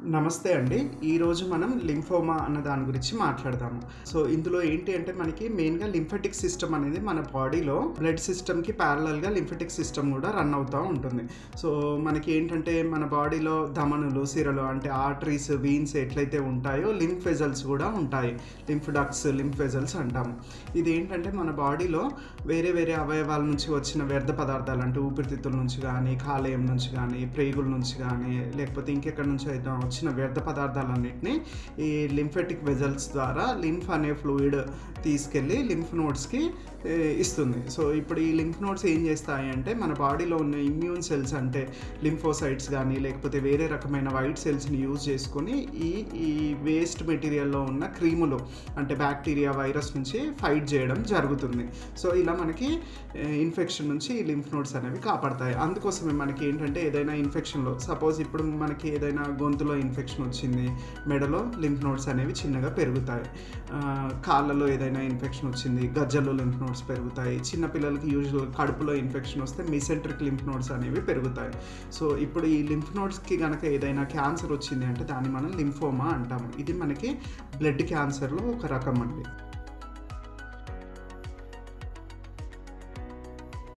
నమస్తే అండి. ఈరోజు మనం లింఫోమా అన్న దాని గురించి మాట్లాడదాము. సో, ఇందులో ఏంటి అంటే మనకి మెయిన్‌గా లింఫాటిక్ సిస్టమ్ అనేది మన బాడీలో బ్లడ్ సిస్టమ్‌కి ప్యారలల్‌గా లింఫాటిక్ సిస్టమ్ గూడా రన్ అవుతా ఉంటుంది. సో, మనకి ఏంటంటే మన బాడీలో ధమనులు, సిరలు అంటే ఆర్టరీస్, వీన్స్ ఎట్లయితే ఉంటాయో లింఫ్ వెసల్స్ గూడా ఉంటాయి. లింఫ్ డక్ట్స్, లింఫ్ వెసల్స్ అంటాము. ఇదేంటంటే మన బాడీలో వేరే వేరే అవయవాల నుంచి వచ్చిన వ్యర్థ పదార్థాలు అంటే ఊపిరితిత్తుల నుంచి గానీ, కాలేయం నుంచి గానీ, ప్రేగుల నుంచి గానీ, లేకపోతే ఇంకెక్కడి నుంచి అయితే వచ్చిన వ్యర్థ పదార్థాలన్నిటిని ఈ లింఫాటిక్ వెజల్స్ ద్వారా లింఫ్ అనే ఫ్లూయిడ్ తీసుకెళ్ళి లింఫ్ నోడ్స్‌కి ఇస్తుంది. సో, ఇప్పుడు ఈ లింఫ్ నోడ్స్ ఏం చేస్తాయి అంటే మన బాడీలో ఉన్న ఇమ్యూన్ సెల్స్ అంటే లింఫోసైట్స్ గానీ, లేకపోతే వేరే రకమైన వైట్ సెల్స్‌ని యూజ్ చేసుకొని ఈ ఈ వేస్ట్ మెటీరియల్‌లో ఉన్న క్రిములు అంటే బ్యాక్టీరియా, వైరస్ నుంచి ఫైట్ చేయడం జరుగుతుంది. సో, ఇలా మనకి ఇన్ఫెక్షన్ నుంచి ఈ లింఫ్ నోడ్స్ అనేవి కాపాడతాయి. అందుకోసమే మనకి ఏంటంటే ఏదైనా ఇన్ఫెక్షన్‌లో సపోజ్ ఇప్పుడు మనకి ఏదైనా గొంతులో ఇన్ఫెక్షన్ వచ్చింది, మెడలో లింఫ్ నోడ్స్ అనేవి చిన్నగా పెరుగుతాయి. కాళ్ళలో ఏదైనా ఇన్ఫెక్షన్ వచ్చింది, గజ్జల్లో లింఫ్ నోడ్స్ పెరుగుతాయి. చిన్న పిల్లలకి యూజువల్ కడుపులో ఇన్ఫెక్షన్ వస్తే మెసెంట్రిక్ లింఫ్ నోడ్స్ అనేవి పెరుగుతాయి. సో, ఇప్పుడు ఈ లింఫ్ నోడ్స్‌కి గనక ఏదైనా క్యాన్సర్ వచ్చింది అంటే దాన్ని మనం లింఫోమా అంటాము. ఇది మనకి బ్లడ్ క్యాన్సర్‌లో ఒక రకం అండి.